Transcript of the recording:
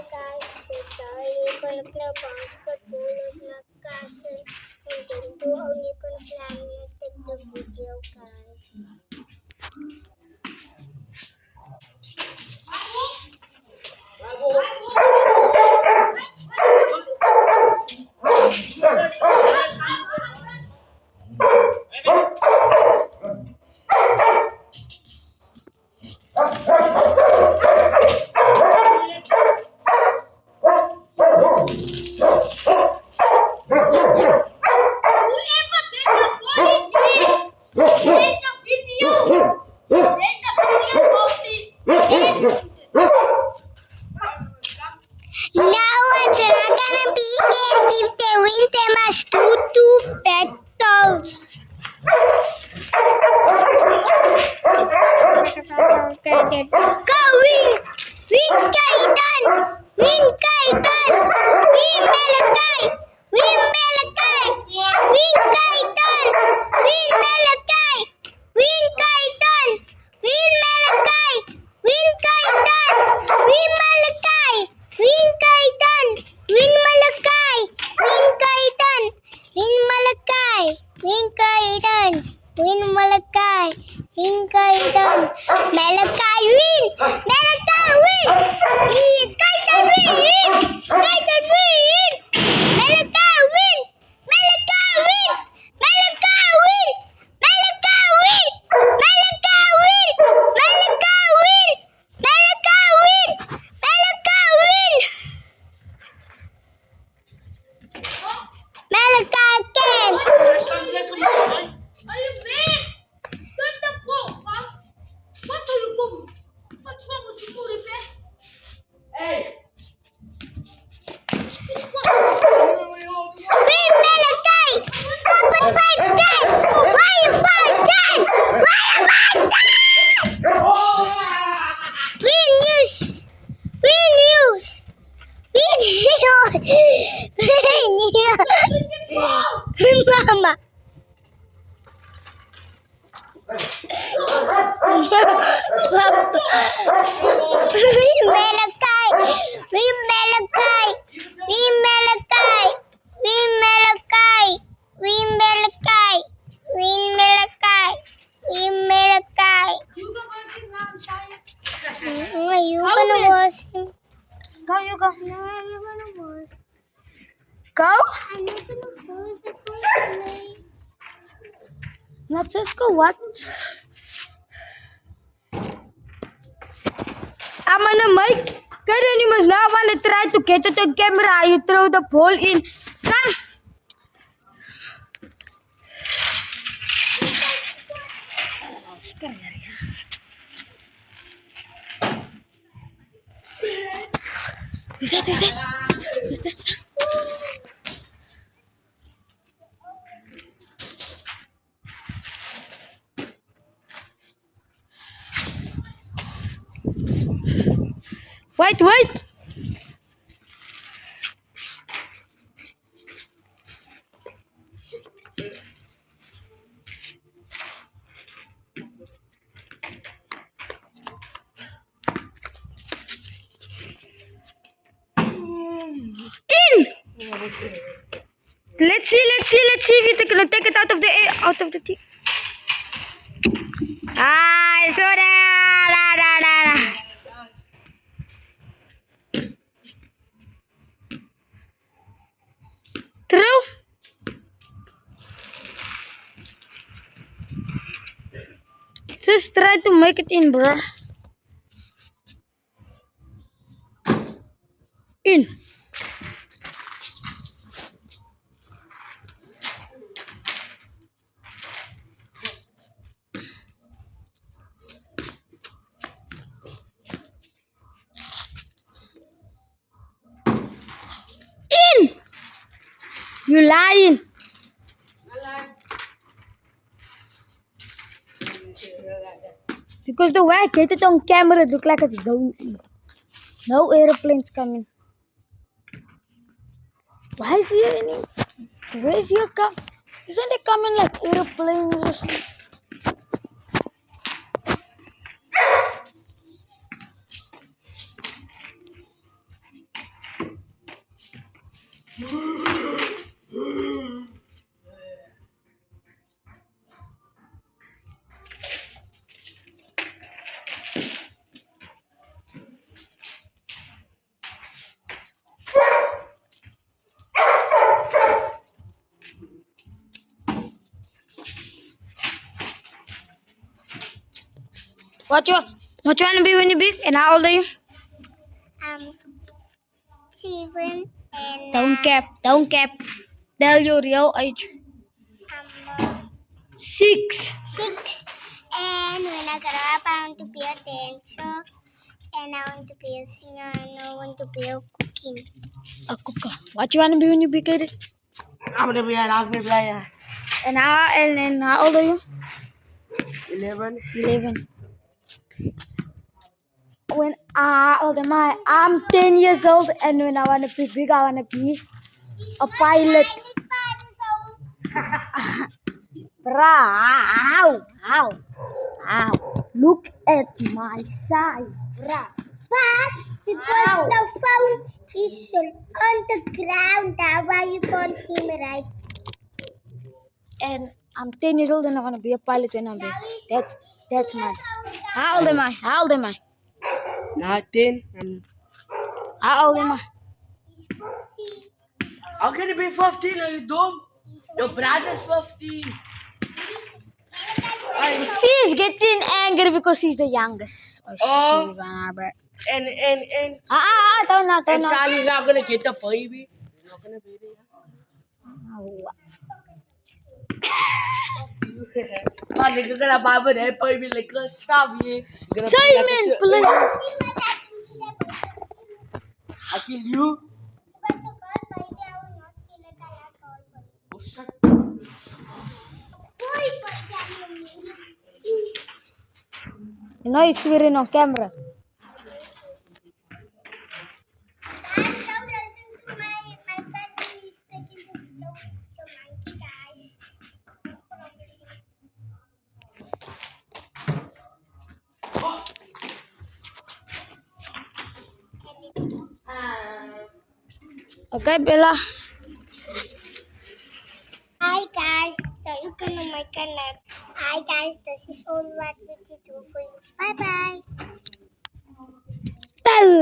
guys, today we're gonna play basketball at my castle and then do only gonna plan and take the video guys. Now I'm gonna be in if they win they must do two battles. Go win! Win Kaitan! Win Kaitan! Win Malakai! Win Malakai! Win Kaitan! Win Malakai! Win Kaitan! Win Malakai! Win Kaitan! Win Malakai! Win Kaitan! Win Malakai! Win Kaitan! Win Malakai! Win Kaitan! Win Malakai! Win Kaitan! Malakai win! Malakai win! Kaitan win! Kaitan win! Malakai win! Malakai win! Malakai win! Malakai win! Malakai win! Malakai win! Malakai win! Malakai win! Malakai can! Are you mad? Start the ball, Mom. What are you doing? What's wrong with you, Ripe? Hey! Win Malakai! Stop it right there! Why you fight that? Why you fight that? Win news! Win news! Win news! Win news! Mama! Win Malakai! Win Malakai! Win Malakai! Win Malakai! Win Malakai! Win Malakai! Win Malakai! You go wash him now, I'm tired. You gonna wash him? Go, you go. No, you're gonna wash. Go? I'm not gonna wash it for me. Let's just go watch. I'm on the mic. Kaden, you must now want to try to get to the camera. You throw the ball in. Come. Who's that? Who's that? Who's that? Wait, wait. In. Let's see if you can take it out of the team. Ah, so da. True. Just try to make it in, bro. In. In. You lying. Because the way I get it on camera, it look like it's going in. No airplanes coming. Why is here any? Where is here come? Isn't it coming like airplanes or something? What you want to be when you're big? And how old are you? 7 and Don't cap. Tell your real age. I'm 6. 6. And when I grow up, I want to be a dancer. And I want to be a singer. And I want to be a cooking. A cooker. What you want to be when you're big? I'm gonna be an army player. And how old are you? 11. 11. When how old am I? I'm 10 years old, and when I want to be big, I want to be a pilot. Brah, ow. Look at my size, brah. But because the phone is on the ground, that's why you can't see me right. And I'm 10 years old, and I want to be a pilot when I'm big. That's mine. How old am I? 19. How old am I? How can you be 15? Are you dumb? Your brother's 15. She's getting angry because she's the youngest. Oh. She's one bro. And Don't Charlie's not gonna get the baby. You're not gonna be there. Man, you're gonna buy that baby like a stop here. Simon, please. I kill you. You know he's swearing on camera. Okay, Bella. Hi guys, so you can make a nap. Hi guys, this is all what we do for you. Bye bye. Tell.